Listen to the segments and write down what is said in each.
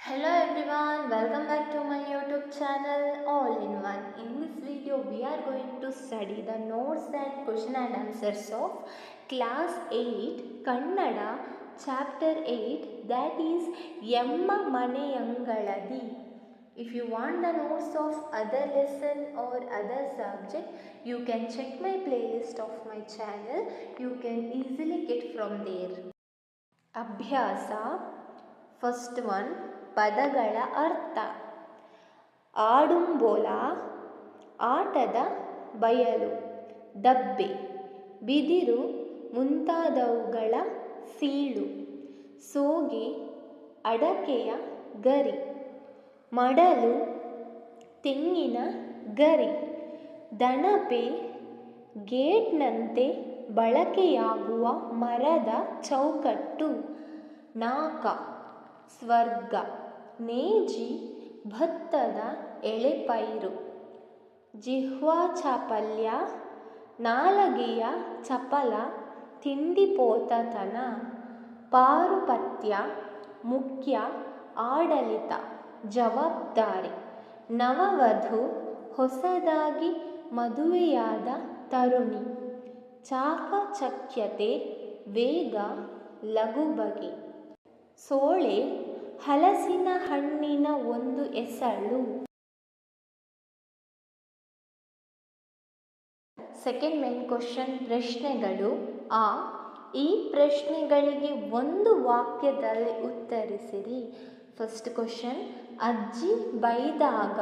Hello everyone, welcome back to my YouTube channel All in One. In this video we are going to study the notes and question and answers of class 8 Kannada chapter 8, that is Yemma Maneyangaladi. If you want the notes of other lesson or other subject, you can check my playlist of my channel. You can easily get from there. ಅಭ್ಯಾಸ first one, ಪದಗಳ ಅರ್ಥ. ಆಡುಂಬೋಲ ಆಟದ ಬಯಲು, ದಬ್ಬೆ ಬಿದಿರು ಮುಂತಾದವುಗಳ ಸೀಳು, ಸೋಗೆ ಅಡಕೆಯ ಗರಿ, ಮಡಲು ತೆಂಗಿನ ಗರಿ, ದಣಪೆ ಗೇಟ್ನಂತೆ ಬಳಕೆಯಾಗುವ ಮರದ ಚೌಕಟ್ಟು, ನಾಕ ಸ್ವರ್ಗ, ನೇಜಿ ಭತ್ತದ ಎಳೆಪೈರು, ಜಿಹ್ವಾ ಚಾಪಲ್ಯ ನಾಲಗೆಯ ಚಪಲ ತಿಂಡಿಪೋತತನ, ಪಾರುಪತ್ಯ ಮುಖ್ಯ ಆಡಳಿತ ಜವಾಬ್ದಾರಿ, ನವವಧು ಹೊಸದಾಗಿ ಮದುವೆಯಾದ ತರುಣಿ, ಚಾಕಚಕ್ಯತೆ ವೇಗ ಲಗುಬಗೆ, ಸೋಳೆ ಹಲಸಿನ ಹಣ್ಣಿನ ಒಂದು ಎಸಳು. ಸೆಕೆಂಡ್ ಮೇನ್ ಕ್ವಶನ್, ಪ್ರಶ್ನೆಗಳು. ಈ ಪ್ರಶ್ನೆಗಳಿಗೆ ಒಂದು ವಾಕ್ಯದಲ್ಲಿ ಉತ್ತರಿಸಿರಿ. ಫಸ್ಟ್ ಕ್ವಶನ್, ಅಜ್ಜಿ ಬೈದಾಗ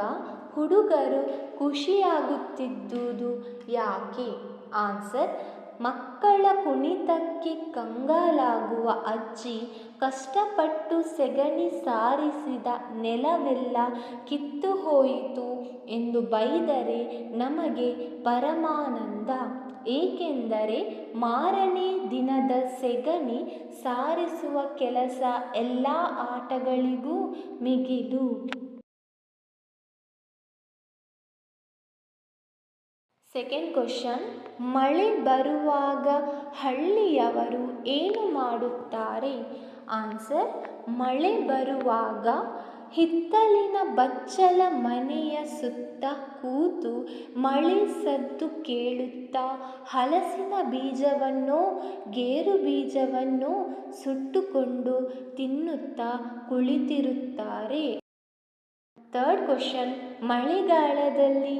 ಹುಡುಗರು ಖುಷಿಯಾಗುತ್ತಿದ್ದುದು ಯಾಕೆ? ಆನ್ಸರ್, ಮಕ್ಕಳ ಕುಣಿತಕ್ಕೆ ಕಂಗಾಲಾಗುವ ಅಜ್ಜಿ ಕಷ್ಟಪಟ್ಟು ಸೆಗಣಿ ಸಾರಿಸಿದ ನೆಲವೆಲ್ಲ ಕಿತ್ತು ಹೋಯಿತು ಎಂದು ಬೈದರೆ ನಮಗೆ ಪರಮಾನಂದ, ಏಕೆಂದರೆ ಮಾರನೇ ದಿನದ ಸೆಗಣಿ ಸಾರಿಸುವ ಕೆಲಸ ಎಲ್ಲ ಆಟಗಳಿಗೂ ಮಿಗಿಲು. ಸೆಕೆಂಡ್ ಕ್ವಶನ್, ಮಳೆ ಬರುವಾಗ ಹಳ್ಳಿಯವರು ಏನು ಮಾಡುತ್ತಾರೆ? ಆನ್ಸರ್, ಮಳೆ ಬರುವಾಗ ಹಿತ್ತಲಿನ ಬಚ್ಚಲ ಮನೆಯ ಸುತ್ತ ಕೂತು ಮಳೆ ಸದ್ದು ಕೇಳುತ್ತಾ ಹಲಸಿನ ಬೀಜವನ್ನೋ ಗೇರು ಬೀಜವನ್ನೋ ಸುಟ್ಟುಕೊಂಡು ತಿನ್ನುತ್ತಾ ಕುಳಿತಿರುತ್ತಾರೆ. ಥರ್ಡ್ ಕ್ವಶನ್, ಮಳೆಗಾಲದಲ್ಲಿ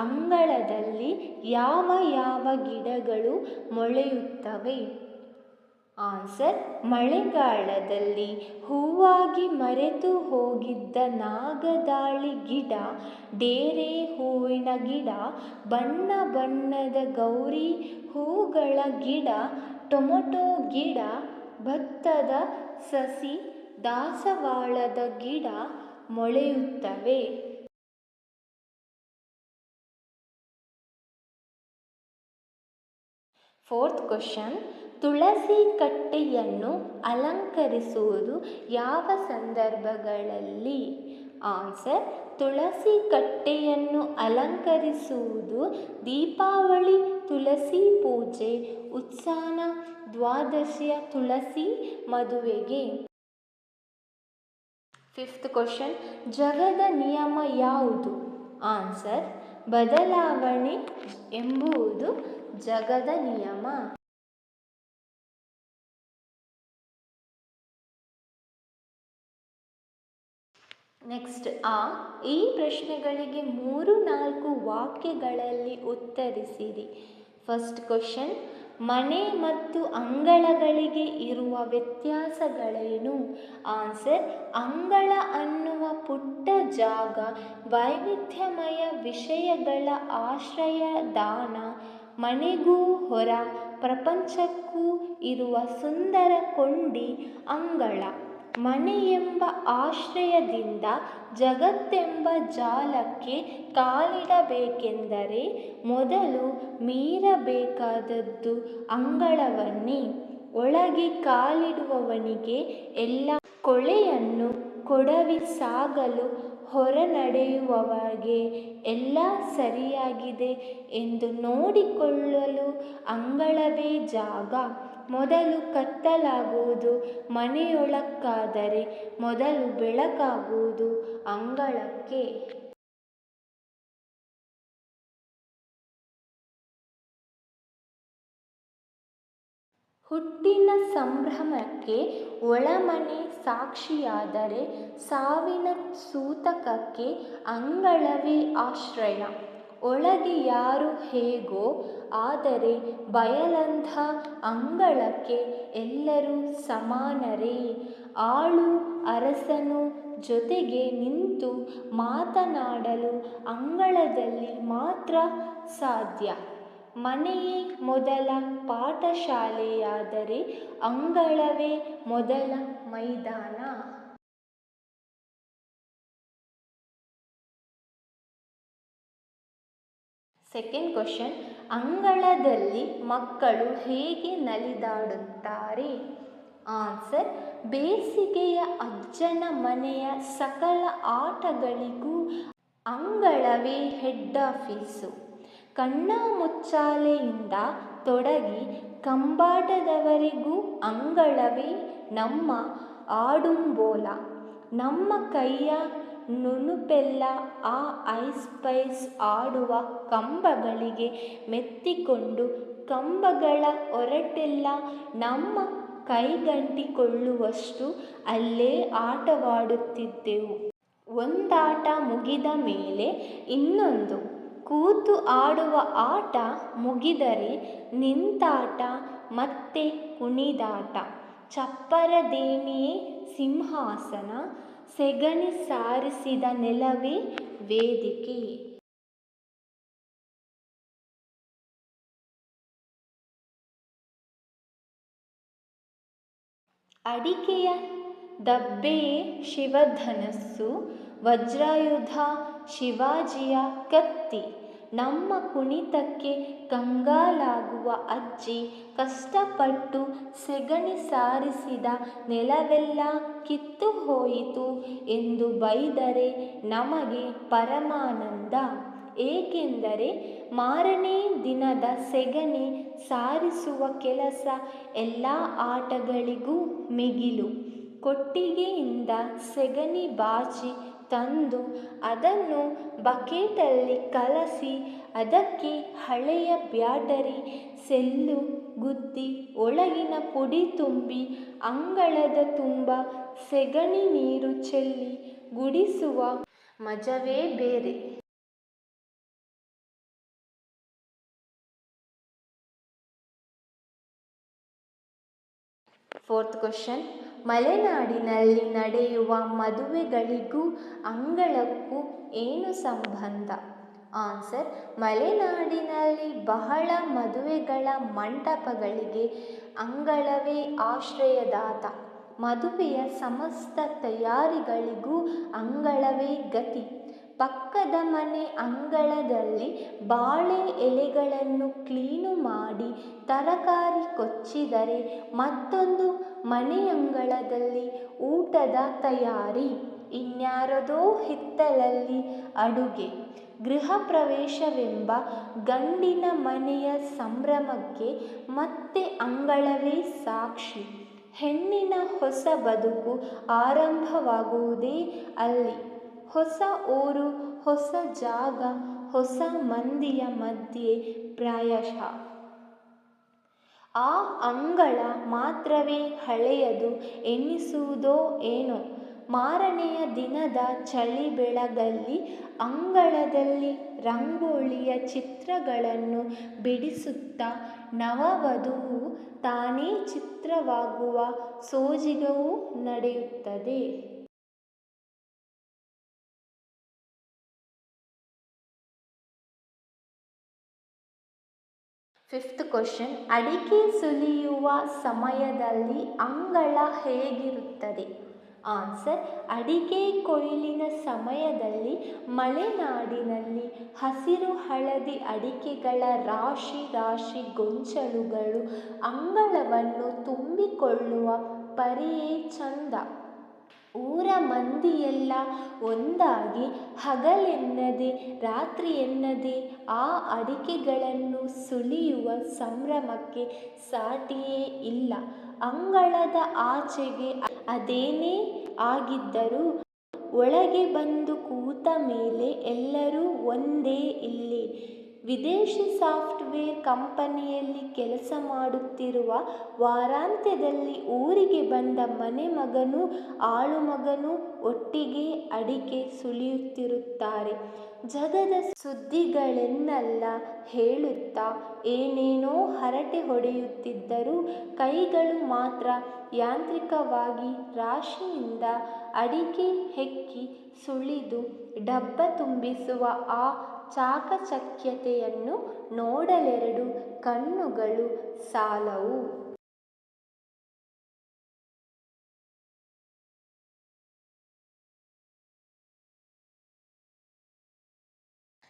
ಅಂಗಳದಲ್ಲಿ ಯಾವ ಯಾವ ಗಿಡಗಳು ಮೊಳೆಯುತ್ತವೆ? ಆನ್ಸರ್, ಮಳೆಗಾಲದಲ್ಲಿ ಹೂವಾಗಿ ಮರೆತು ಹೋಗಿದ್ದ ನಾಗದಾಳಿ ಗಿಡ, ಡೇರೆ ಹೂವಿನ ಗಿಡ, ಬಣ್ಣ ಬಣ್ಣದ ಗೌರಿ ಹೂಗಳ ಗಿಡ, ಟೊಮೊಟೊ ಗಿಡ, ಭತ್ತದ ಸಸಿ, ದಾಸವಾಳದ ಗಿಡ ಮೊಳೆಯುತ್ತವೆ. ಫೋರ್ತ್ ಕ್ವಶನ್, ತುಳಸಿ ಕಟ್ಟೆಯನ್ನು ಅಲಂಕರಿಸುವುದು ಯಾವ ಸಂದರ್ಭಗಳಲ್ಲಿ? ಆನ್ಸರ್, ತುಳಸಿ ಕಟ್ಟೆಯನ್ನು ಅಲಂಕರಿಸುವುದು ದೀಪಾವಳಿ ತುಳಸಿ ಪೂಜೆ, ಉತ್ಸಾನ ದ್ವಾದಶಿಯ ತುಳಸಿ ಮದುವೆಗೆ. ಫಿಫ್ತ್ ಕ್ವಶನ್, ಜಗದ ನಿಯಮ ಯಾವುದು? ಆನ್ಸರ್, ಬದಲಾವಣೆ ಎಂಬುದು ಜಗದ ನಿಯಮ. ನೆಕ್ಸ್ಟ್, ಈ ಪ್ರಶ್ನೆಗಳಿಗೆ 3-4 ವಾಕ್ಯಗಳಲ್ಲಿ ಉತ್ತರಿಸಿರಿ. ಫಸ್ಟ್ ಕ್ವಶನ್, ಮನೆ ಮತ್ತು ಅಂಗಳಗಳಿಗೆ ಇರುವ ವ್ಯತ್ಯಾಸಗಳೇನು? ಆನ್ಸರ್, ಅಂಗಳ ಅನ್ನುವ ಪುಟ್ಟ ಜಾಗ ವೈವಿಧ್ಯಮಯ ವಿಷಯಗಳ ಆಶ್ರಯದಾನ, ಮನೆಗೂ ಹೊರ ಪ್ರಪಂಚಕ್ಕೂ ಇರುವ ಸುಂದರ ಕೊಂಡಿ ಅಂಗಳ. ಮನೆಯೆಂಬ ಆಶ್ರಯದಿಂದ ಜಗತ್ತೆಂಬ ಜಾಲಕ್ಕೆ ಕಾಲಿಡಬೇಕೆಂದರೆ ಮೊದಲು ಮೀರಬೇಕಾದದ್ದು ಅಂಗಳವನ್ನೇ. ಒಳಗೆ ಕಾಲಿಡುವವನಿಗೆ ಎಲ್ಲ ಕೊಳೆಯನ್ನು ಕೊಡವಿ ಸಾಗಲು ಹೊರ ನಡೆಯುವವರೆಗೆ ಎಲ್ಲ ಸರಿಯಾಗಿದೆ ಎಂದು ನೋಡಿಕೊಳ್ಳಲು ಅಂಗಳವೇ ಜಾಗ. ಮೊದಲು ಕತ್ತಲಾಗುವುದು ಮನೆಯೊಳಕ್ಕಾದರೆ ಮೊದಲು ಬೆಳಕಾಗುವುದು ಅಂಗಳಕ್ಕೆ. ಹುಟ್ಟಿನ ಸಂಭ್ರಮಕ್ಕೆ ಒಳಮನೆ ಸಾಕ್ಷಿಯಾದರೆ ಸಾವಿನ ಸೂತಕಕ್ಕೆ ಅಂಗಳವೇ ಆಶ್ರಯ. ಒಳಗೆ ಯಾರು ಹೇಗೋ ಆದರೆ ಬಯಲಂಥ ಅಂಗಳಕ್ಕೆ ಎಲ್ಲರೂ ಸಮಾನರೇ. ಆಳು ಅರಸನು ಜೊತೆಗೆ ನಿಂತು ಮಾತನಾಡಲು ಅಂಗಳದಲ್ಲಿ ಮಾತ್ರ ಸಾಧ್ಯ. ಮನೆಯೇ ಮೊದಲ ಪಾಠಶಾಲೆಯಾದರೆ ಅಂಗಳವೇ ಮೊದಲ ಮೈದಾನ. ಸೆಕೆಂಡ್ ಕ್ವಶನ್, ಅಂಗಳದಲ್ಲಿ ಮಕ್ಕಳು ಹೇಗೆ ನಲಿದಾಡುತ್ತಾರೆ? ಆನ್ಸರ್, ಬೇಸಿಗೆಯ ಅಜ್ಜನ ಮನೆಯ ಸಕಲ ಆಟಗಳಿಗೂ ಅಂಗಳವೇ ಹೆಡ್ ಆಫೀಸು. ಕಣ್ಣಾಮುಚ್ಚಾಲೆಯಿಂದ ತೊಡಗಿ ಕಂಬಾಟದವರೆಗೂ ಅಂಗಳವೇ ನಮ್ಮ ಆಡುಂಬೋಲ. ನಮ್ಮ ಕೈಯ ನುಣುಪೆಲ್ಲ ಆ ಐಸ್ಪೈಸ್ ಆಡುವ ಕಂಬಗಳಿಗೆ ಮೆತ್ತಿಕೊಂಡು ಕಂಬಗಳ ಒರಟೆಲ್ಲ ನಮ್ಮ ಕೈಗಂಟಿಕೊಳ್ಳುವಷ್ಟು ಅಲ್ಲೇ ಆಟವಾಡುತ್ತಿದ್ದೆವು. ಒಂದಾಟ ಮುಗಿದ ಮೇಲೆ ಇನ್ನೊಂದು. ಕೂತು ಆಡುವ ಆಟ ಮುಗಿದರೆ ನಿಂತಾಟ, ಮತ್ತೆ ಕುಣಿದಾಟ. ಚಪ್ಪರದೇಣಿಯೇ ಸಿಂಹಾಸನ, ಸೆಗಣಿ ಸಾರಿಸಿದ ನೆಲವೇ ವೇದಿಕೆ. ಅಡಿಕೆಯ ದಬ್ಬೆಯೇ ಶಿವಧನಸ್ಸು, ವಜ್ರಾಯುಧ ಶಿವಾಜಿಯ ಕತ್ತಿ. ನಮ್ಮ ಕುಣಿತಕ್ಕೆ ಕಂಗಾಲಾಗುವ ಅಜ್ಜಿ ಕಷ್ಟಪಟ್ಟು ಸೆಗಣಿ ಸಾರಿಸಿದ ನೆಲವೆಲ್ಲ ಕಿತ್ತು ಹೋಯಿತು ಎಂದು ಬೈದರೆ ನಮಗೆ ಪರಮಾನಂದ. ಏಕೆಂದರೆ ಮಾರನೇ ದಿನದ ಸೆಗಣಿ ಸಾರಿಸುವ ಕೆಲಸ ಎಲ್ಲ ಆಟಗಳಿಗೂ ಮಿಗಿಲು. ಕೊಟ್ಟಿಗೆಯಿಂದ ಸೆಗಣಿ ಬಾಚಿ ತಂದು ಅದನ್ನು ಬಕೆಟಲ್ಲಿ ಕಲಸಿ ಅದಕ್ಕೆ ಹಳೆಯ ಬ್ಯಾಟರಿ ಸೆಲ್ಲು ಗುದ್ದಿ ಒಳಗಿನ ಪುಡಿ ತುಂಬಿ ಅಂಗಳದ ತುಂಬ ಸೆಗಣಿ ನೀರು ಚೆಲ್ಲಿ ಗುಡಿಸುವ ಮಜವೇ ಬೇರೆ. ಫೋರ್ತ್ ಕ್ವಶನ್, ಮಲೆನಾಡಿನಲ್ಲಿ ನಡೆಯುವ ಮದುವೆಗಳಿಗೂ ಅಂಗಳಕ್ಕೂ ಏನು ಸಂಬಂಧ? ಆನ್ಸರ್, ಮಲೆನಾಡಿನಲ್ಲಿ ಬಹಳ ಮದುವೆಗಳ ಮಂಟಪಗಳಿಗೆ ಅಂಗಳವೇ ಆಶ್ರಯದಾತ. ಮದುವೆಯ ಸಮಸ್ತ ತಯಾರಿಗಳಿಗೂ ಅಂಗಳವೇ ಗತಿ. ಪಕ್ಕದ ಮನೆ ಅಂಗಳದಲ್ಲಿ ಬಾಳೆ ಎಲೆಗಳನ್ನು ಕ್ಲೀನು ಮಾಡಿ ತರಕಾರಿ ಕೊಚ್ಚಿದರೆ ಮತ್ತೊಂದು ಮನೆಯಂಗಳದಲ್ಲಿ ಊಟದ ತಯಾರಿ. ಇನ್ಯಾರದೋ ಹಿತ್ತಲಲ್ಲಿ ಅಡುಗೆ. ಗೃಹ ಪ್ರವೇಶವೆಂಬ ಗಂಡಿನ ಮನೆಯ ಸಂಭ್ರಮಕ್ಕೆ ಮತ್ತೆ ಅಂಗಳವೇ ಸಾಕ್ಷಿ. ಹೆಣ್ಣಿನ ಹೊಸ ಬದುಕು ಆರಂಭವಾಗುವುದೇ ಅಲ್ಲಿ. ಹೊಸ ಊರು, ಹೊಸ ಜಾಗ, ಹೊಸ ಮಂದಿಯ ಮಧ್ಯೆ ಪ್ರಾಯಶಃ. ಆ ಅಂಗಳ ಮಾತ್ರವೇ ಹಳೆಯದು ಎನ್ನಿಸುವುದೋ ಏನೋ. ಮಾರನೆಯ ದಿನದ ಚಳಿ ಬೆಳಗಲ್ಲಿ ಅಂಗಳದಲ್ಲಿ ರಂಗೋಲಿಯ ಚಿತ್ರಗಳನ್ನು ಬಿಡಿಸುತ್ತಾ ನವವಧುವು ತಾನೇ ಚಿತ್ರವಾಗುವ ಸೋಜಿಗವೂ ನಡೆಯುತ್ತದೆ. ಫಿಫ್ತ್ ಕ್ವಶನ್, ಅಡಿಕೆ ಸುಲಿಯುವ ಸಮಯದಲ್ಲಿ ಅಂಗಳ ಹೇಗಿರುತ್ತದೆ? ಆನ್ಸರ್, ಅಡಿಕೆ ಕೊಯ್ಲಿನ ಸಮಯದಲ್ಲಿ ಮಲೆನಾಡಿನಲ್ಲಿ ಹಸಿರು ಹಳದಿ ಅಡಿಕೆಗಳ ರಾಶಿ ರಾಶಿ ಗೊಂಚಲುಗಳು ಅಂಗಳವನ್ನು ತುಂಬಿಕೊಳ್ಳುವ ಪರಿಯೇ ಚಂದ. ಊರ ಮಂದಿಯೆಲ್ಲ ಒಂದಾಗಿ ಹಗಲೆನ್ನದೆ ರಾತ್ರಿ ಎನ್ನದೆ ಆ ಅಡಿಕೆಗಳನ್ನು ಸುಲಿಯುವ ಸಂಭ್ರಮಕ್ಕೆ ಸಾಟಿಯೇ ಇಲ್ಲ. ಅಂಗಳದ ಆಚೆಗೆ ಅದೇನೇ ಆಗಿದ್ದರೂ ಒಳಗೆ ಬಂದು ಕೂತ ಮೇಲೆ ಎಲ್ಲರೂ ಒಂದೇ. ಇಲ್ಲಿ ವಿದೇಶಿ ಸಾಫ್ಟ್ವೇರ್ ಕಂಪನಿಯಲ್ಲಿ ಕೆಲಸ ಮಾಡುತ್ತಿರುವ ವಾರಾಂತ್ಯದಲ್ಲಿ ಊರಿಗೆ ಬಂದ ಮನೆ ಮಗನೂ ಆಳುಮಗನೂ ಒಟ್ಟಿಗೆ ಅಡಿಕೆ ಸುಲಿಯುತ್ತಿರುತ್ತಾರೆ. ಜಗದ ಸುದ್ದಿಗಳನ್ನೆಲ್ಲ ಹೇಳುತ್ತಾ ಏನೇನೋ ಹರಟೆ ಹೊಡೆಯುತ್ತಿದ್ದರೂ ಕೈಗಳು ಮಾತ್ರ ಯಾಂತ್ರಿಕವಾಗಿ ರಾಶಿಯಿಂದ ಅಡಿಕೆ ಹೆಕ್ಕಿ ಸುಲಿದು ಡಬ್ಬ ತುಂಬಿಸುವ ಆ ಚಾಕಚಕ್ಯತೆಯನ್ನು ನೋಡಲೆರಡು ಕಣ್ಣುಗಳು ಸಾಲವು.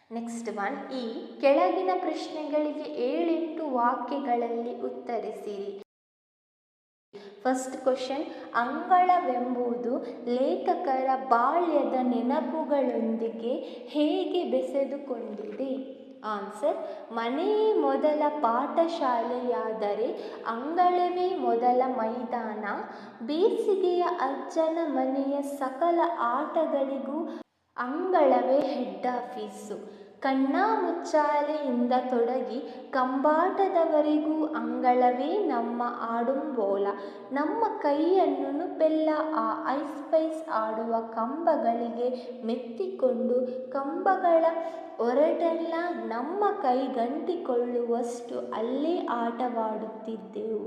ನೆಕ್ಸ್ಟ್ ಒನ್, ಈ ಕೆಳಗಿನ ಪ್ರಶ್ನೆಗಳಿಗೆ 7-8 ವಾಕ್ಯಗಳಲ್ಲಿ ಉತ್ತರಿಸಿರಿ. ಫಸ್ಟ್ ಕ್ವಶನ್, ಅಂಗಳವೆಂಬುದು ಲೇಖಕರ ಬಾಲ್ಯದ ನೆನಪುಗಳೊಂದಿಗೆ ಹೇಗೆ ಬೆಸೆದುಕೊಂಡಿದೆ? ಆನ್ಸರ್, ಮನೆಯೇ ಮೊದಲ ಪಾಠಶಾಲೆಯಾದರೆ ಅಂಗಳವೇ ಮೊದಲ ಮೈದಾನ. ಬೇಸಿಗೆಯ ಅಜ್ಜನ ಮನೆಯ ಸಕಲ ಆಟಗಳಿಗೂ ಅಂಗಳವೇ ಹೆಡ್ಡಾಫೀಸು. ಕಣ್ಣಾಮುಚ್ಚಾಲೆಯಿಂದ ತೊಡಗಿ ಕಂಬಾಟದವರೆಗೂ ಅಂಗಳವೇ ನಮ್ಮ ಆಡುಂಬೋಲ. ನಮ್ಮ ಕೈಯನ್ನು ನುಪೆಲ್ಲ ಆ ಐಸ್ಪೈಸ್ ಆಡುವ ಕಂಬಗಳಿಗೆ ಮೆತ್ತಿಕೊಂಡು ಕಂಬಗಳ ಒರಟೆಲ್ಲ ನಮ್ಮ ಕೈಗಂಟಿಕೊಳ್ಳುವಷ್ಟು ಅಲ್ಲೇ ಆಟವಾಡುತ್ತಿದ್ದೆವು.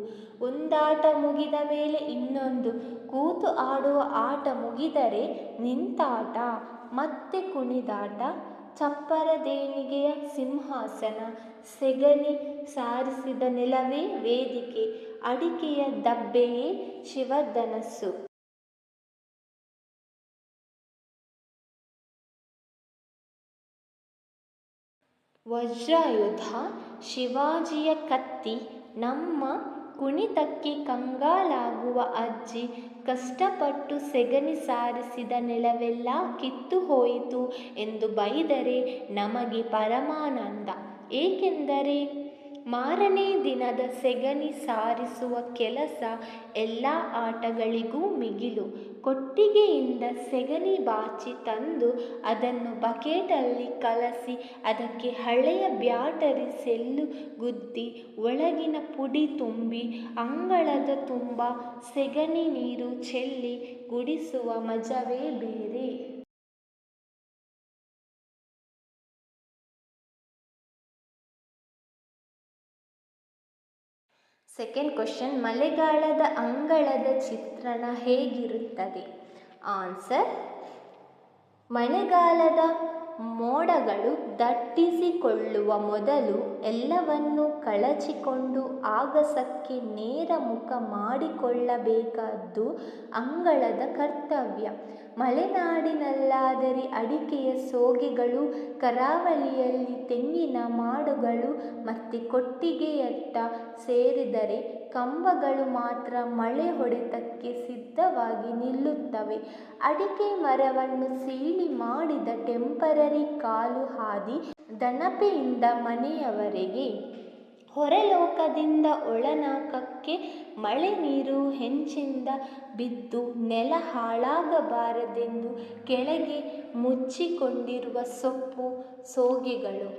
ಒಂದಾಟ ಮುಗಿದ ಮೇಲೆ ಇನ್ನೊಂದು. ಕೂತು ಆಡುವ ಆಟ ಮುಗಿದರೆ ನಿಂತಾಟ, ಮತ್ತೆ ಕುಣಿದಾಟ. ಚಪ್ಪರದೇಣಿಗೆಯ ಸಿಂಹಾಸನ, ಸೆಗಣಿ ಸಾರಿಸಿದ ನೆಲವೇ ವೇದಿಕೆ, ಅಡಿಕೆಯ ದಬ್ಬೆಯೇ ಶಿವಧನಸ್ಸು. ವಜ್ರಾಯುಧ, ಶಿವಾಜಿಯ ಕತ್ತಿ. ನಮ್ಮ ಕುಣಿತಕ್ಕೆ ಕಂಗಾಲಾಗುವ ಅಜ್ಜಿ ಕಷ್ಟಪಟ್ಟು ಸೆಗಣಿ ಸಾರಿಸಿದ ನೆಲವೆಲ್ಲ ಕಿತ್ತು ಹೋಯಿತು ಎಂದು ಬೈದರೆ ನಮಗೆ ಪರಮಾನಂದ. ಏಕೆಂದರೆ ಮಾರನೇ ದಿನದ ಸೆಗಣಿ ಸಾರಿಸುವ ಕೆಲಸ ಎಲ್ಲ ಆಟಗಳಿಗೂ ಮಿಗಿಲು. ಕೊಟ್ಟಿಗೆಯಿಂದ ಸೆಗಣಿ ಬಾಚಿ ತಂದು ಅದನ್ನು ಬಕೆಟಲ್ಲಿ ಕಲಸಿ ಅದಕ್ಕೆ ಹಳೆಯ ಬ್ಯಾಟರಿ ಸೆಲ್ಲು ಗುದ್ದಿ ಒಳಗಿನ ಪುಡಿ ತುಂಬಿ ಅಂಗಳದ ತುಂಬ ಸೆಗಣಿ ನೀರು ಚೆಲ್ಲಿ ಗುಡಿಸುವ ಮಜವೇ ಬೇರೆ. ಸೆಕೆಂಡ್ ಕ್ವಶನ್, ಮಳೆಗಾಲದ ಅಂಗಳದ ಚಿತ್ರಣ ಹೇಗಿರುತ್ತದೆ? ಆನ್ಸರ್, ಮಳೆಗಾಲದ ಮೋಡಗಳು ದಟ್ಟಿಸಿಕೊಳ್ಳುವ ಮೊದಲು ಎಲ್ಲವನ್ನೂ ಕಳಚಿಕೊಂಡು ಆಗಸಕ್ಕೆ ನೇರ ಮುಖ ಮಾಡಿಕೊಳ್ಳಬೇಕಾದ್ದು ಅಂಗಳದ ಕರ್ತವ್ಯ. ಮಲೆನಾಡಿನಲ್ಲಾದರೆ ಅಡಿಕೆಯ ಸೋಗೆಗಳು, ಕರಾವಳಿಯಲ್ಲಿ ತೆಂಗಿನ ಮಾಡುಗಳು ಮತ್ತು ಕೊಟ್ಟಿಗೆಯತ್ತ ಸೇರಿದರೆ ಕಂಬಗಳು ಮಾತ್ರ ಮಳೆ ಹೊಡೆತಕ್ಕೆ ಸಿದ್ಧವಾಗಿ ನಿಲ್ಲುತ್ತವೆ. ಅಡಿಕೆ ಮರವನ್ನು ಸೀಳಿ ಮಾಡಿದ ಟೆಂಪರರಿ ಕಾಲು ಹಾದಿ ದಣಪೆಯಿಂದ ಮನೆಯವರೆಗೆ. ಹೊರಲೋಕದಿಂದ ಒಳನಾಕಕ್ಕೆ ಮಳೆ ನೀರು ಹೆಂಚಿಂದ ಬಿದ್ದು ನೆಲ ಹಾಳಾಗಬಾರದೆಂದು ಕೆಳಗೆ ಮುಚ್ಚಿಕೊಂಡಿರುವ ಸೊಪ್ಪು ಸೋಗೆಗಳು.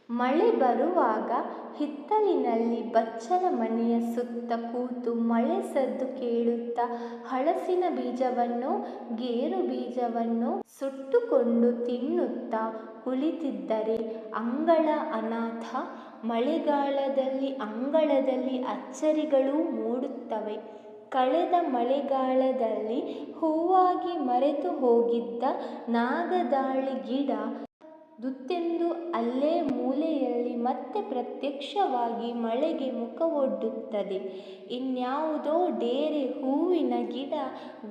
ಮಳೆ ಬರುವಾಗ ಹಿತ್ತಲಿನಲ್ಲಿ ಬಚ್ಚಲ ಮನೆಯ ಸುತ್ತ ಕೂತು ಮಳೆ ಸದ್ದು ಕೇಳುತ್ತಾ ಹಲಸಿನ ಬೀಜವನ್ನೋ ಗೇರು ಬೀಜವನ್ನೋ ಸುಟ್ಟುಕೊಂಡು ತಿನ್ನುತ್ತಾ ಕುಳಿತಿದ್ದರೆ ಅಂಗಳ ಅನಾಥ. ಮಳೆಗಾಲದಲ್ಲಿ ಅಂಗಳದಲ್ಲಿ ಅಚ್ಚರಿಗಳೂ ಮೂಡುತ್ತವೆ. ಕಳೆದ ಮಳೆಗಾಲದಲ್ಲಿ ಹೂವಾಗಿ ಮರೆತು ಹೋಗಿದ್ದ ನಾಗದಾಳಿ ಗಿಡ ದುತ್ತೆಂದು ಅಲ್ಲೇ ಮೂಲೆಯಲ್ಲಿ ಮತ್ತೆ ಪ್ರತ್ಯಕ್ಷವಾಗಿ ಮಳೆಗೆ ಮುಖವೊಡ್ಡುತ್ತದೆ. ಇನ್ಯಾವುದೋ ಡೇರೆ ಹೂವಿನ ಗಿಡ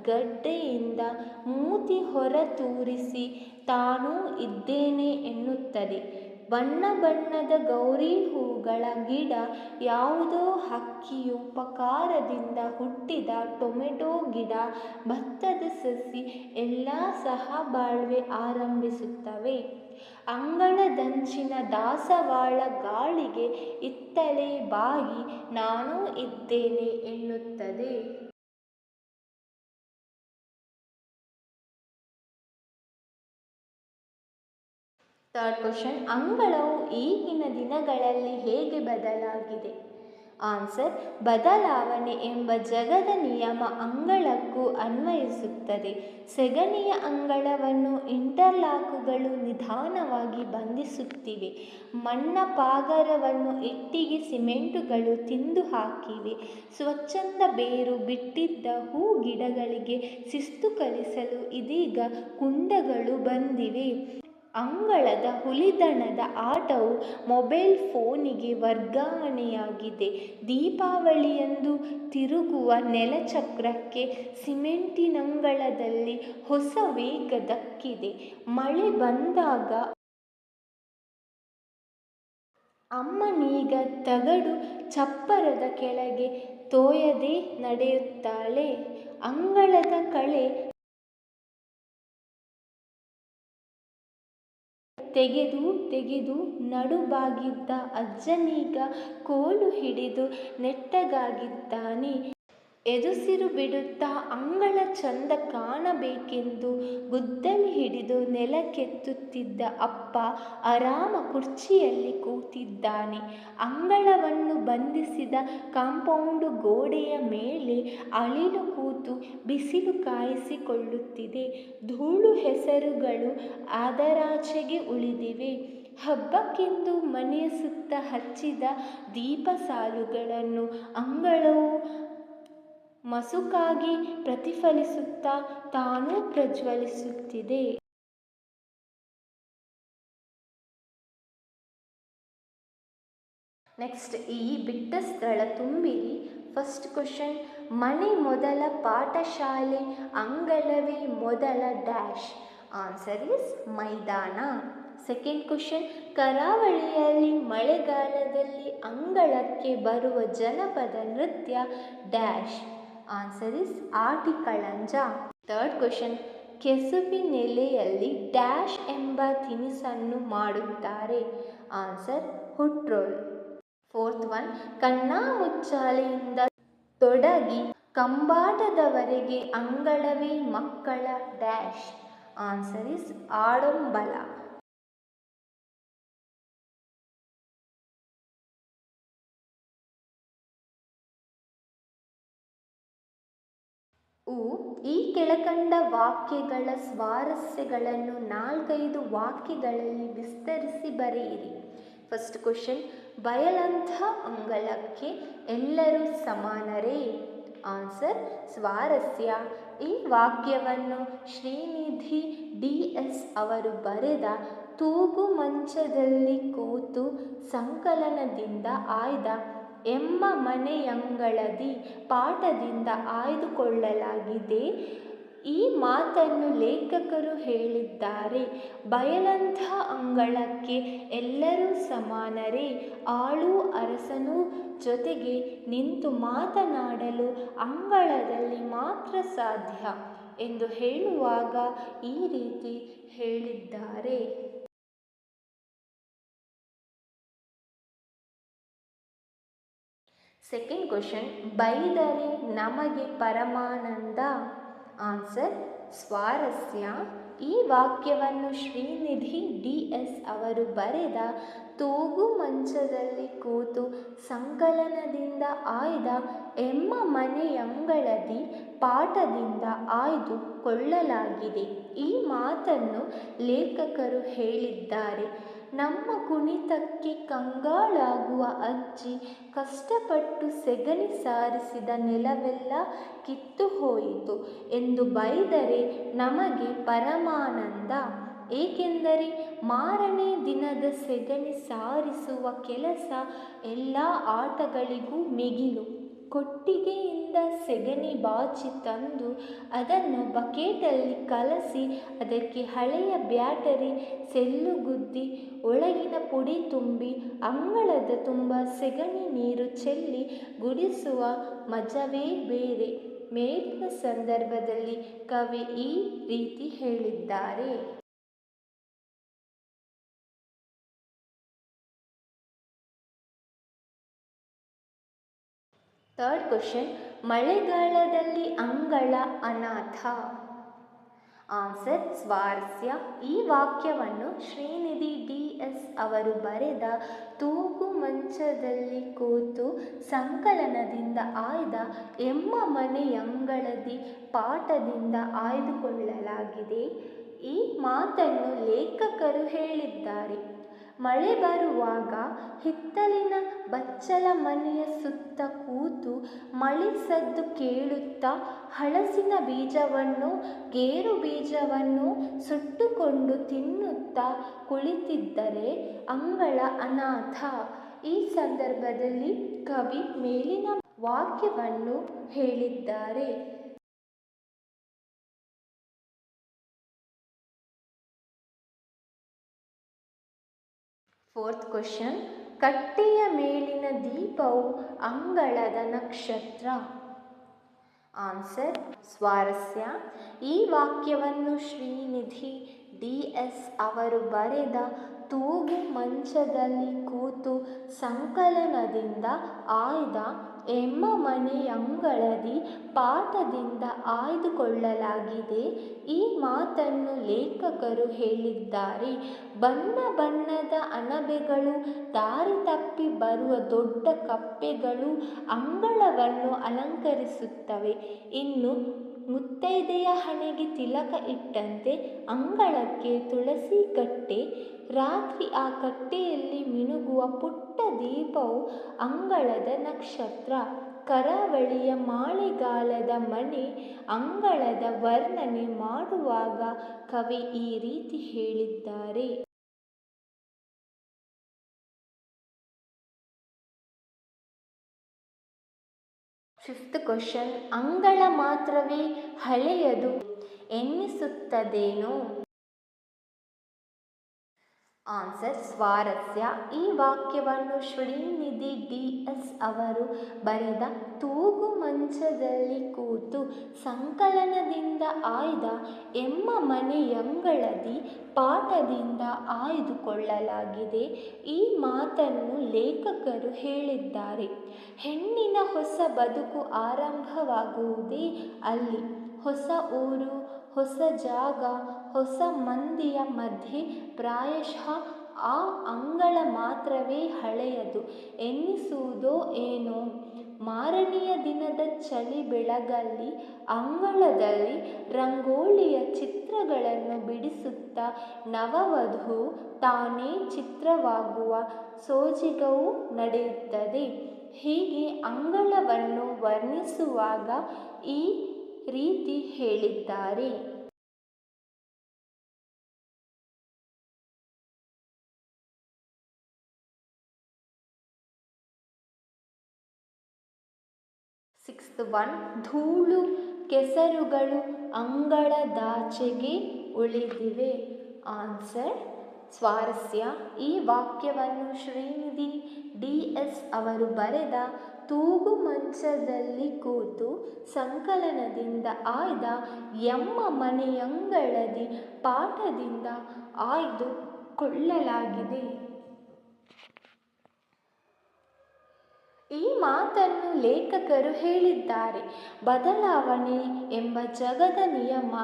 ಗಡ್ಡೆಯಿಂದ ಮೂತಿ ಹೊರ ತೂರಿಸಿ ತಾನೂ ಇದ್ದೇನೆ ಎನ್ನುತ್ತದೆ. ಬಣ್ಣ ಬಣ್ಣದ ಗೌರಿ ಹೂಗಳ ಗಿಡ, ಯಾವುದೋ ಹಕ್ಕಿಯು ಉಪಕಾರದಿಂದ ಹುಟ್ಟಿದ ಟೊಮೆಟೊ ಗಿಡ, ಭತ್ತದ ಸಸಿ ಎಲ್ಲ ಸಹಬಾಳ್ವೆ ಆರಂಭಿಸುತ್ತವೆ. ಅಂಗಳದಂಚಿನ ದಾಸವಾಳ ಗಾಳಿಗೆ ಇತ್ತಲೇ ಬಾಗಿ ನಾನೂ ಇದ್ದೇನೆ ಎನ್ನುತ್ತದೆ. ಥರ್ಡ್ ಕ್ವಶನ್, ಅಂಗಳವು ಈಗಿನ ದಿನಗಳಲ್ಲಿ ಹೇಗೆ ಬದಲಾಗಿದೆ? ಆನ್ಸರ್, ಬದಲಾವಣೆ ಎಂಬ ಜಗದ ನಿಯಮ ಅಂಗಳಕ್ಕೂ ಅನ್ವಯಿಸುತ್ತದೆ. ಸೆಗಣಿಯ ಅಂಗಳವನ್ನು ಇಂಟರ್ಲಾಕುಗಳು ನಿಧಾನವಾಗಿ ಬಂಧಿಸುತ್ತಿವೆ. ಮಣ್ಣ ಪಾಗಾರವನ್ನು ಇಟ್ಟಿಗೆ ಸಿಮೆಂಟುಗಳು ತಿಂದು ಹಾಕಿವೆ. ಸ್ವಚ್ಛಂದ ಬೇರು ಬಿಟ್ಟಿದ್ದ ಹೂ ಗಿಡಗಳಿಗೆ ಶಿಸ್ತು ಕಲಿಸಲು ಇದೀಗ ಕುಂಡಗಳು ಬಂದಿವೆ. ಅಂಗಳದ ಹುಲಿದನದ ಆಟವು ಮೊಬೈಲ್ ಫೋನಿಗೆ ವರ್ಗಾವಣೆಯಾಗಿದೆ. ದೀಪಾವಳಿಯಂದು ತಿರುಗುವ ನೆಲಚಕ್ರಕ್ಕೆ ಸಿಮೆಂಟಿನಂಗಳದಲ್ಲಿ ಹೊಸ ವೇಗ ದಕ್ಕಿದೆ. ಮಳೆ ಬಂದಾಗ ಅಮ್ಮನೀಗ ತಗಡು ಚಪ್ಪರದ ಕೆಳಗೆ ತೋಯದೆ ನಡೆಯುತ್ತಾಳೆ. ಅಂಗಳದ ಕಳೆ ತೆಗೆದು ನಡುಬಾಗಿದ್ದ ಅಜ್ಜನೀಗ ಕೋಲು ಹಿಡಿದು ನೆಟ್ಟಗಾಗಿದ್ದಾನೆ. ಎದುಸಿರು ಬಿಡುತ್ತಾ ಅಂಗಳ ಚಂದ ಕಾಣಬೇಕೆಂದು ಗುದ್ದಲಿ ಹಿಡಿದು ನೆಲಕ್ಕೆತ್ತುತ್ತಿದ್ದ ಅಪ್ಪ ಆರಾಮ ಕುರ್ಚಿಯಲ್ಲಿ ಕೂತಿದ್ದಾನೆ. ಅಂಗಳವನ್ನು ಬಂಧಿಸಿದ ಕಾಂಪೌಂಡು ಗೋಡೆಯ ಮೇಲೆ ಅಳಿಲು ಕೂತು ಬಿಸಿಲು ಕಾಯಿಸಿಕೊಳ್ಳುತ್ತಿದೆ. ಧೂಳು ಹೆಸರುಗಳು ಅದರಾಚೆಗೆ ಉಳಿದಿವೆ. ಹಬ್ಬಕ್ಕೆಂದು ಮನೆಯ ಸುತ್ತ ಹಚ್ಚಿದ ದೀಪ ಸಾಲುಗಳನ್ನು ಅಂಗಳವು ಮಸುಕಾಗಿ ಪ್ರತಿಫಲಿಸುತ್ತಾ ತಾನೂ ಪ್ರಜ್ವಲಿಸುತ್ತಿದೆ. ನೆಕ್ಸ್ಟ್, ಈ ಬಿಟ್ಟ ಸ್ಥಳ ತುಂಬಿರಿ. ಫಸ್ಟ್ ಕ್ವಶನ್, ಮನೆ ಮೊದಲ ಪಾಠಶಾಲೆ, ಅಂಗಳವೇ ಮೊದಲ ಡ್ಯಾಶ್. ಆನ್ಸರ್ ಇಸ್ ಮೈದಾನ. ಸೆಕೆಂಡ್ ಕ್ವಶನ್, ಕರಾವಳಿಯಲ್ಲಿ ಮಳೆಗಾಲದಲ್ಲಿ ಅಂಗಳಕ್ಕೆ ಬರುವ ಜನಪದ ನೃತ್ಯ ಡ್ಯಾಶ್. ಆನ್ಸರ್ ಇಸ್ ಆಟಿಕಳಂಜ. ಥರ್ಡ್ ಕ್ವಶನ್, ಕೆಸುವಿನೆಲೆಯಲ್ಲಿ ಡ್ಯಾಶ್ ಎಂಬ ತಿನಿಸನ್ನು ಮಾಡುತ್ತಾರೆ. ಆನ್ಸರ್ ಹುಟ್ರೋಲ್. ಫೋರ್ತ್ ಒನ್, ಕಣ್ಣಾಮುಚ್ಚಾಲೆಯಿಂದ ತೊಡಗಿ ಕಂಬಾಟದವರೆಗೆ ಅಂಗಳವೇ ಮಕ್ಕಳ ಡ್ಯಾಶ್. Answer is ಆಡಂಬಲ. ಈ ಕೆಳಕಂಡ ವಾಕ್ಯಗಳ ಸ್ವಾರಸ್ಯಗಳನ್ನು 4-5 ವಾಕ್ಯಗಳಲ್ಲಿ ವಿಸ್ತರಿಸಿ ಬರೆಯಿರಿ. ಫಸ್ಟ್ ಕ್ವಶನ್, ಬಯಲಂಥ ಅಂಗಳಕ್ಕೆ ಎಲ್ಲರೂ ಸಮಾನರೇ. ಆನ್ಸರ್ ಸ್ವಾರಸ್ಯ. ಈ ವಾಕ್ಯವನ್ನು ಶ್ರೀನಿಧಿ DS ಅವರು ಬರೆದ ತೂಗು ಮಂಚದಲ್ಲಿ ಕೂತು ಸಂಕಲನದಿಂದ ಆಯ್ದ ಎಮ್ಮ ಮನೆಯಂಗಳದಿ ಪಾಠದಿಂದ ಆಯ್ದುಕೊಳ್ಳಲಾಗಿದೆ. ಈ ಮಾತನ್ನು ಲೇಖಕರು ಹೇಳಿದ್ದಾರೆ. ಬಯಲಂಥ ಅಂಗಳಕ್ಕೆ ಎಲ್ಲರೂ ಸಮಾನರೇ, ಆಳು ಅರಸನೂ ಜೊತೆಗೆ ನಿಂತು ಮಾತನಾಡಲು ಅಂಗಳದಲ್ಲಿ ಮಾತ್ರ ಸಾಧ್ಯ ಎಂದು ಹೇಳುವಾಗ ಈ ರೀತಿ ಹೇಳಿದ್ದಾರೆ. ಸೆಕೆಂಡ್ ಕ್ವಶನ್, ಬೈದರೆ ನಮಗೆ ಪರಮಾನಂದ. ಆನ್ಸರ್ ಸ್ವಾರಸ್ಯ. ಈ ವಾಕ್ಯವನ್ನು ಶ್ರೀನಿಧಿ DS ಅವರು ಬರೆದ ತೂಗು ಮಂಚದಲ್ಲಿ ಕೂತು ಸಂಕಲನದಿಂದ ಆಯ್ದ ಎಮ್ಮ ಮನೆಯಂಗಳದಿ ಪಾಠದಿಂದ ಆಯ್ದು ಕೊಳ್ಳಲಾಗಿದೆ. ಈ ಮಾತನ್ನು ಲೇಖಕರು ಹೇಳಿದ್ದಾರೆ. ನಮ್ಮ ಕುಣಿತಕ್ಕೆ ಕಂಗಾಳಾಗುವ ಅಜ್ಜಿ ಕಷ್ಟಪಟ್ಟು ಸೆಗಣಿ ಸಾರಿಸಿದ ನೆಲವೆಲ್ಲ ಕಿತ್ತು ಹೋಯಿತು ಎಂದು ಬೈದರೆ ನಮಗೆ ಪರಮಾನಂದ. ಏಕೆಂದರೆ ಮಾರನೇ ದಿನದ ಸೆಗಣಿ ಸಾರಿಸುವ ಕೆಲಸ ಎಲ್ಲ ಆಟಗಳಿಗೂ ಮಿಗಿಲು. ಕೊಟ್ಟಿಗೆಯಿಂದ ಸೆಗಣಿ ಬಾಚಿ ತಂದು ಅದನ್ನು ಬಕೆಟಲ್ಲಿ ಕಲಸಿ ಅದಕ್ಕೆ ಹಳೆಯ ಬ್ಯಾಟರಿ ಸೆಲ್ಲು ಒಳಗಿನ ಪುಡಿ ತುಂಬಿ ಅಂಗಳದ ತುಂಬ ಸೆಗಣಿ ನೀರು ಚೆಲ್ಲಿ ಗುಡಿಸುವ ಮಜವೇ ಬೇರೆ. ಮೇಲಿನ ಸಂದರ್ಭದಲ್ಲಿ ಕವಿ ಈ ರೀತಿ ಹೇಳಿದ್ದಾರೆ. ಥರ್ಡ್ ಕ್ವಶನ್, ಮಳೆಗಾಲದಲ್ಲಿ ಅಂಗಳ ಅನಾಥ. ಆನ್ಸರ್ ಸ್ವಾರಸ್ಯ. ಈ ವಾಕ್ಯವನ್ನು ಶ್ರೀನಿಧಿ DS ಅವರು ಬರೆದ ತೂಗು ಮಂಚದಲ್ಲಿ ಕೂತು ಸಂಕಲನದಿಂದ ಆಯ್ದ ಎಮ್ಮ ಮನೆಯಂಗಳದಿ ಪಾಠದಿಂದ ಆಯ್ದುಕೊಳ್ಳಲಾಗಿದೆ. ಈ ಮಾತನ್ನು ಲೇಖಕರು ಹೇಳಿದ್ದಾರೆ. ಮಳೆ ಬರುವಾಗ ಹಿತ್ತಲಿನ ಬಚ್ಚಲ ಮನೆಯ ಸುತ್ತ ಕೂತು ಮಳೆ ಸದ್ದು ಕೇಳುತ್ತಾ ಹಲಸಿನ ಬೀಜವನ್ನು ಗೇರು ಬೀಜವನ್ನು ಸುಟ್ಟುಕೊಂಡು ತಿನ್ನುತ್ತಾ ಕುಳಿತಿದ್ದರೆ ಅಂಗಳ ಅನಾಥ. ಈ ಸಂದರ್ಭದಲ್ಲಿ ಕವಿ ಮೇಲಿನ ವಾಕ್ಯವನ್ನು ಹೇಳಿದ್ದಾರೆ. ಫೋರ್ತ್ ಕ್ವಶನ್, ಕಟ್ಟೆಯ ಮೇಲಿನ ದೀಪವು ಅಂಗಳದ ನಕ್ಷತ್ರ. ಆನ್ಸರ್ ಸ್ವಾರಸ್ಯ. ಈ ವಾಕ್ಯವನ್ನು ಶ್ರೀನಿಧಿ DS ಅವರು ಬರೆದ ತೂಗು ಮಂಚದಲ್ಲಿ ಕೂತು ಸಂಕಲನದಿಂದ ಆಯ್ದ ಎಮ್ಮ ಮನೆಯಂಗಳದಿ ಪಾಠದಿಂದ ಆಯ್ದುಕೊಳ್ಳಲಾಗಿದೆ. ಈ ಮಾತನ್ನು ಲೇಖಕರು ಹೇಳಿದ್ದಾರೆ. ಬಣ್ಣ ಬಣ್ಣದ ಅಣಬೆಗಳು, ದಾರಿ ತಪ್ಪಿ ಬರುವ ದೊಡ್ಡ ಕಪ್ಪೆಗಳು ಅಂಗಳವನ್ನು ಅಲಂಕರಿಸುತ್ತವೆ. ಇನ್ನು ಮುತ್ತೈದೆಯ ಹಣೆಗೆ ತಿಲಕ ಇಟ್ಟಂತೆ ಅಂಗಳಕ್ಕೆ ತುಳಸಿ ಕಟ್ಟೆ. ರಾತ್ರಿ ಆ ಕಟ್ಟೆಯಲ್ಲಿ ಮಿನುಗುವ ಪುಟ್ಟ ದೀಪವು ಅಂಗಳದ ನಕ್ಷತ್ರ. ಕರಾವಳಿಯ ಮಳೆಗಾಲದ ಮನೆ ಅಂಗಳದ ವರ್ಣನೆ ಮಾಡುವಾಗ ಕವಿ ಈ ರೀತಿ ಹೇಳಿದ್ದಾರೆ. ಫಿಫ್ತ್ ಕ್ವಶನ್, ಅಂಗಳ ಮಾತ್ರವೇ ಹಳೆಯದು ಎನ್ನಿಸುತ್ತದೇನೋ. ಆನ್ಸರ್ ಸ್ವಾರಸ್ಯ. ಈ ವಾಕ್ಯವನ್ನು ಶ್ರೀನಿಧಿ DS ಅವರು ಬರೆದ ತೂಗು ಮಂಚದಲ್ಲಿ ಕೂತು ಸಂಕಲನದಿಂದ ಆಯ್ದ ಎಮ್ಮ ಮನೆಯಂಗಳದಿ ಪಾಠದಿಂದ ಆಯ್ದುಕೊಳ್ಳಲಾಗಿದೆ. ಈ ಮಾತನ್ನು ಲೇಖಕರು ಹೇಳಿದ್ದಾರೆ. ಹೆಣ್ಣಿನ ಹೊಸ ಬದುಕು ಆರಂಭವಾಗುವುದೇ ಅಲ್ಲಿ. ಹೊಸ ಊರು, ಹೊಸ ಜಾಗ, ಹೊಸ ಮಂದಿಯ ಮಧ್ಯೆ ಪ್ರಾಯಶಃ ಆ ಅಂಗಳ ಮಾತ್ರವೇ ಹಳೆಯದು ಎನ್ನಿಸುವುದೋ ಏನೋ. ಮಾರನೆಯ ದಿನದ ಚಳಿ ಬೆಳಗಲ್ಲಿ ಅಂಗಳದಲ್ಲಿ ರಂಗೋಲಿಯ ಚಿತ್ರಗಳನ್ನು ಬಿಡಿಸುತ್ತಾ ನವವಧು ತಾನೇ ಚಿತ್ರವಾಗುವ ಸೋಜಿಗವೂ ನಡೆಯುತ್ತದೆ. ಹೀಗೆ ಅಂಗಳವನ್ನು ವರ್ಣಿಸುವಾಗ ಈ ರೀತಿ ಹೇಳಿದ್ದಾರೆ. ಸಿಕ್ಸ್ತ್ ಒನ್, ಧೂಳು ಕೆಸರುಗಳು ಅಂಗಳದಾಚೆಗೆ ಉಳಿದಿವೆ. ಆನ್ಸರ್ ಸ್ವಾರಸ್ಯ. ಈ ವಾಕ್ಯವನ್ನು ಶ್ರೀನಿಧಿ DS ಅವರು ಬರೆದ ತೂಗು ಮಂಚದಲ್ಲಿ ಕೂತು ಸಂಕಲನದಿಂದ ಆಯ್ದ ಎಮ್ಮ ಮನೆಯಂಗಳದಿ ಪಾಠದಿಂದ ಆಯ್ದುಕೊಳ್ಳಲಾಗಿದೆ. ಈ ಮಾತನ್ನು ಲೇಖಕರು ಹೇಳಿದ್ದಾರೆ. ಬದಲಾವಣೆ ಎಂಬ ಜಗದ ನಿಯಮ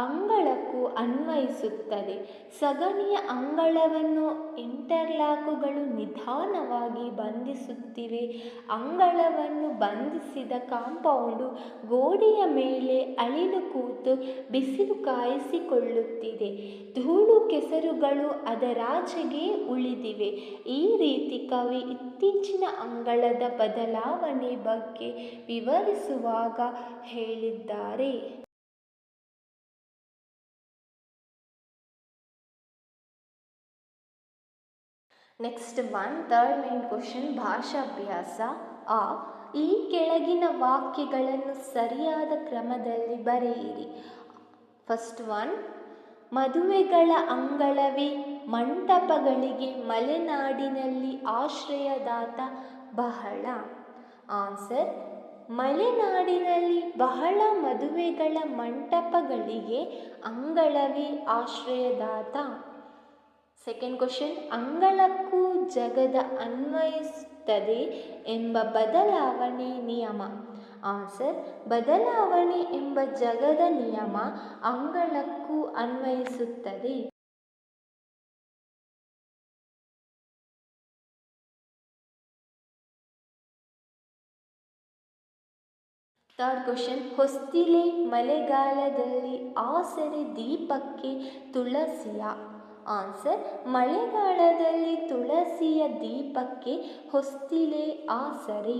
ಅಂಗಳಕ್ಕೂ ಅನ್ವಯಿಸುತ್ತದೆ. ಸಗಣಿಯ ಅಂಗಳವನ್ನು ಇಂಟರ್ಲಾಕುಗಳು ನಿಧಾನವಾಗಿ ಬಂಧಿಸುತ್ತಿವೆ. ಅಂಗಳವನ್ನು ಬಂಧಿಸಿದ ಕಾಂಪೌಂಡು ಗೋಡೆಯ ಮೇಲೆ ಅಳಿಲು ಕೂತು ಬಿಸಿಲು ಕಾಯಿಸಿಕೊಳ್ಳುತ್ತಿದೆ. ಧೂಳು ಕೆಸರುಗಳು ಅದರಾಚೆಗೆ ಉಳಿದಿವೆ. ಈ ರೀತಿ ಕವಿ ಇತ್ತೀಚಿನ ಅಂಗಳದ ಬದಲಾವಣೆ ಬಗ್ಗೆ ವಿವರಿಸುವಾಗ ಹೇಳಿದ್ದಾರೆ. Next one, third main question, ಭಾಷಾಭ್ಯಾಸ. ಈ ಕೆಳಗಿನ ವಾಕ್ಯಗಳನ್ನು ಸರಿಯಾದ ಕ್ರಮದಲ್ಲಿ ಬರೆಯಿರಿ. ಫಸ್ಟ್ ಒನ್, ಮದುವೆಗಳ ಅಂಗಳವೇ ಮಂಟಪಗಳಿಗೆ ಮಲೆನಾಡಿನಲ್ಲಿ ಆಶ್ರಯದಾತ ಬಹಳ. ಆನ್ಸರ್, ಮಲೆನಾಡಿನಲ್ಲಿ ಬಹಳ ಮದುವೆಗಳ ಮಂಟಪಗಳಿಗೆ ಅಂಗಳವೇ ಆಶ್ರಯದಾತ. ಸೆಕೆಂಡ್ ಕ್ವಶನ್, ಅಂಗಳಕ್ಕೂ ಜಗದ ಅನ್ವಯಿಸುತ್ತದೆ ಎಂಬ ಬದಲಾವಣೆ ನಿಯಮ. ಆನ್ಸರ್, ಬದಲಾವಣೆ ಎಂಬ ಜಗದ ನಿಯಮ ಅಂಗಳಕ್ಕೂ ಅನ್ವಯಿಸುತ್ತದೆ. ಥರ್ಡ್ ಕ್ವಶನ್, ಹೊಸ್ತಿಲೆ ಮಳೆಗಾಲದಲ್ಲಿ ಆಸರೆ ದೀಪಕ್ಕೆ ತುಳಸಿಯ. ಆನ್ಸರ್, ಮಳೆಗಾಲದಲ್ಲಿ ತುಳಸಿಯ ದೀಪಕ್ಕೆ ಹೊಸ್ತಿಲೆ ಆಸರೆ.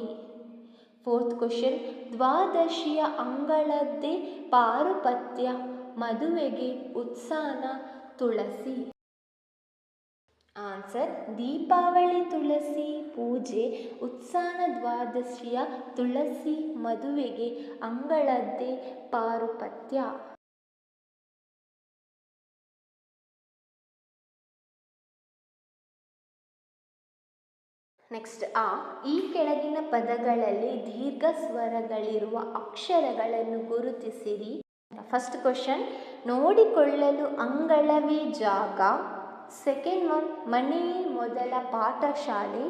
ಫೋರ್ತ್ ಕ್ವಶನ್, ದ್ವಾದಶಿಯ ಅಂಗಳದ್ದೇ ಪಾರುಪತ್ಯ, ಮದುವೆಗೆ ಉತ್ಸಾನ ತುಳಸಿ. ಆನ್ಸರ್, ದೀಪಾವಳಿ ತುಳಸಿ ಪೂಜೆ, ಉತ್ಸಾನ ದ್ವಾದಶಿಯ ತುಳಸಿ, ಮದುವೆಗೆ ಅಂಗಳದ್ದೇ ಪಾರುಪತ್ಯ. ನೆಕ್ಸ್ಟ್ ಈ ಕೆಳಗಿನ ಪದಗಳಲ್ಲಿ ದೀರ್ಘ ಸ್ವರಗಳಿರುವ ಅಕ್ಷರಗಳನ್ನು ಗುರುತಿಸಿರಿ. ಫಸ್ಟ್ ಕ್ವಶನ್, ನೋಡಿಕೊಳ್ಳಲು ಅಂಗಳವೇ ಜಾಗ. ಸೆಕೆಂಡ್ ಒನ್, ಮನೆಯೇ ಮೊದಲ ಪಾಠಶಾಲೆ.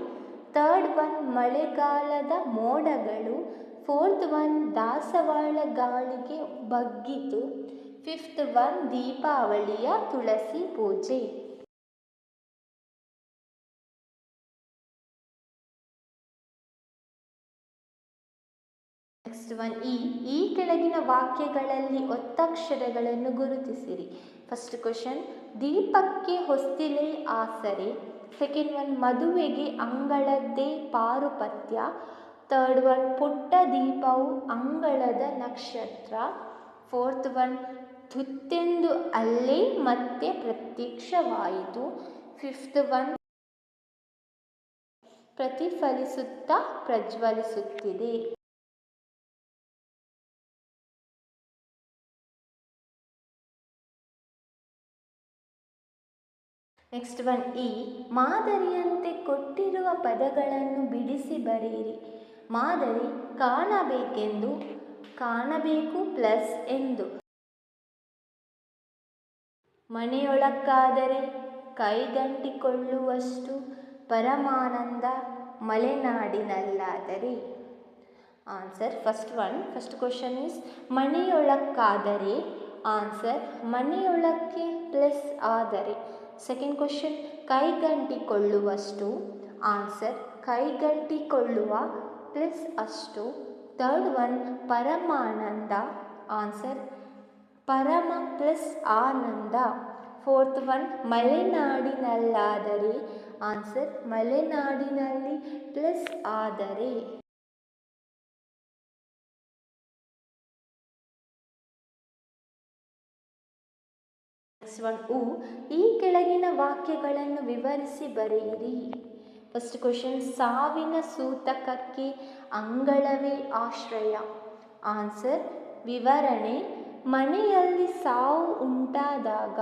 ಥರ್ಡ್ ಒನ್, ಮಳೆಗಾಲದ ಮೋಡಗಳು. ಫೋರ್ತ್ ಒನ್, ದಾಸವಾಳ ಗಾಳಿಗೆ ಬಗ್ಗಿತು. ಫಿಫ್ತ್ ಒನ್, ದೀಪಾವಳಿಯ ತುಳಸಿ ಪೂಜೆ. ನೆಕ್ಸ್ಟ್ ಒನ್, ಈ ಕೆಳಗಿನ ವಾಕ್ಯಗಳಲ್ಲಿ ಒತ್ತಕ್ಷರಗಳನ್ನು ಗುರುತಿಸಿರಿ. ಫಸ್ಟ್ ಕ್ವಶನ್, ದೀಪಕ್ಕೆ ಹೊಸ್ತಿಲೆ ಆಸರೆ. ಸೆಕೆಂಡ್ ಒನ್, ಮದುವೆಗೆ ಅಂಗಳದ್ದೇ ಪಾರುಪತ್ಯ. ಥರ್ಡ್ ಒನ್, ಪುಟ್ಟ ದೀಪವು ಅಂಗಳದ ನಕ್ಷತ್ರ. ಫೋರ್ತ್ ಒನ್, ತುತ್ತೆಂದು ಅಲ್ಲೇ ಮತ್ತೆ ಪ್ರತ್ಯಕ್ಷವಾಯಿತು. ಫಿಫ್ತ್ ಒನ್, ಪ್ರತಿಫಲಿಸುತ್ತಾ ಪ್ರಜ್ವಲಿಸುತ್ತಿದೆ. ನೆಕ್ಸ್ಟ್ ಒನ್, ಮಾದರಿಯಂತೆ ಕೊಟ್ಟಿರುವ ಪದಗಳನ್ನು ಬಿಡಿಸಿ ಬರೆಯಿರಿ. ಮಾದರಿ, ಕಾಣಬೇಕೆಂದು, ಕಾಣಬೇಕು ಪ್ಲಸ್ ಎಂದು. ಮನೆಯೊಳಕ್ಕಾದರೆ, ಕೈಗಂಟಿಕೊಳ್ಳುವಷ್ಟು, ಪರಮಾನಂದ, ಮಲೆನಾಡಿನಲ್ಲಾದರೆ. ಆನ್ಸರ್, ಫಸ್ಟ್ ಕ್ವಶನ್ ಈಸ್ ಮನೆಯೊಳಕ್ಕಾದರೆ. ಆನ್ಸರ್, ಮನೆಯೊಳಕ್ಕೆ ಪ್ಲಸ್ ಆದರೆ. ಸೆಕೆಂಡ್ ಕ್ವಶನ್, ಕೈಗಂಟಿಕೊಳ್ಳುವಷ್ಟು. ಆನ್ಸರ್, ಕೈಗಂಟಿಕೊಳ್ಳುವ ಪ್ಲಸ್ ಅಷ್ಟು. ಥರ್ಡ್ ಒನ್, ಪರಮಾನಂದ. ಆನ್ಸರ್, ಪರಮ ಪ್ಲಸ್ ಆನಂದ. ಫೋರ್ತ್ ಒನ್, ಮಲೆನಾಡಿನಲ್ಲಾದರೆ. ಆನ್ಸರ್, ಮಲೆನಾಡಿನಲ್ಲಿ ಪ್ಲಸ್ ಆದರೆ. ನೆಕ್ಸ್ಟ್ ಒನ್, ಈ ಕೆಳಗಿನ ವಾಕ್ಯಗಳನ್ನು ವಿವರಿಸಿ ಬರೆಯಿರಿ. ಫಸ್ಟ್ ಕ್ವಶನ್, ಸಾವಿನ ಸೂತಕಕ್ಕೆ ಅಂಗಳವೇ ಆಶ್ರಯ. ಆನ್ಸರ್, ವಿವರಣೆ, ಮನೆಯಲ್ಲಿ ಸಾವು ಉಂಟಾದಾಗ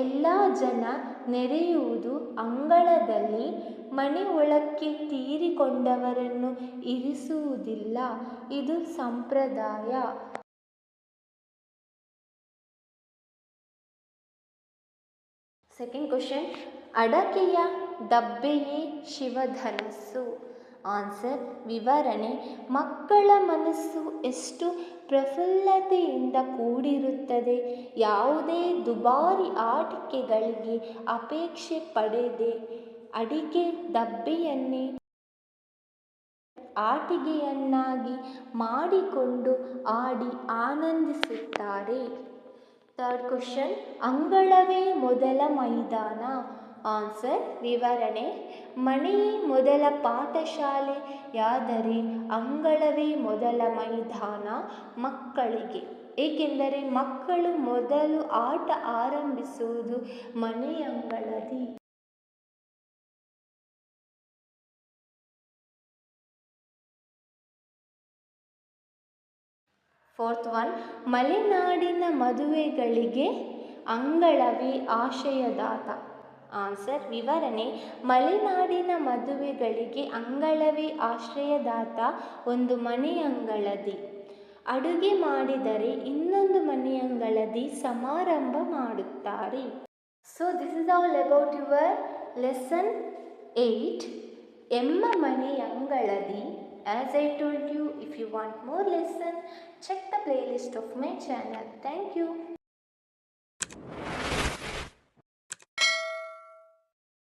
ಎಲ್ಲ ಜನ ನೆರೆಯುವುದು ಅಂಗಳದಲ್ಲಿ. ಮನೆ ಒಳಕ್ಕೆ ತೀರಿಕೊಂಡವರನ್ನು ಇರಿಸುವುದಿಲ್ಲ, ಇದು ಸಂಪ್ರದಾಯ. ಸೆಕೆಂಡ್ ಕ್ವಶನ್, ಅಡಕೆಯ ಡಬ್ಬೆಯೇ ಶಿವಧನಸ್ಸು. ಆನ್ಸರ್, ವಿವರಣೆ, ಮಕ್ಕಳ ಮನಸ್ಸು ಎಷ್ಟು ಪ್ರಫುಲ್ಲತೆಯಿಂದ ಕೂಡಿರುತ್ತದೆ, ಯಾವುದೇ ದುಬಾರಿ ಆಟಿಕೆಗಳಿಗೆ ಅಪೇಕ್ಷೆ ಪಡದೆ ಅಡಿಕೆ ಡಬ್ಬೆಯನ್ನೇ ಆಟಿಕೆಯನ್ನಾಗಿ ಮಾಡಿಕೊಂಡು ಆಡಿ ಆನಂದಿಸುತ್ತಾರೆ. ಥರ್ಡ್ ಕ್ವಶನ್, ಅಂಗಳವೇ ಮೊದಲ ಮೈದಾನ. ಆನ್ಸರ್, ವಿವರಣೆ, ಮನೆಯೇ ಮೊದಲ ಪಾಠಶಾಲೆಯಾದರೆ ಅಂಗಳವೇ ಮೊದಲ ಮೈದಾನ ಮಕ್ಕಳಿಗೆ. ಏಕೆಂದರೆ ಮಕ್ಕಳು ಮೊದಲು ಆಟ ಆರಂಭಿಸುವುದು ಮನೆಯಂಗಳದಿ. ಫೋರ್ತ್ ಒನ್, ಮಲೆನಾಡಿನ ಮದುವೆಗಳಿಗೆ ಅಂಗಳವೇ ಆಶ್ರಯದಾತ. ಆನ್ಸರ್ ವಿವರಣೆ: ಮಲೆನಾಡಿನ ಮದುವೆಗಳಿಗೆ ಅಂಗಳವೇ ಆಶ್ರಯದಾತ. ಒಂದು ಮನೆಯಂಗಳದಿ ಅಡುಗೆ ಮಾಡಿದರೆ ಇನ್ನೊಂದು ಮನೆಯಂಗಳದಿ ಸಮಾರಂಭ ಮಾಡುತ್ತಾರೆ. So this is all about your lesson 8, ಎಮ್ಮ ಮನೆಯಂಗಳದಿ. As I told you, if you want more lesson, check the playlist of my channel. Thank you.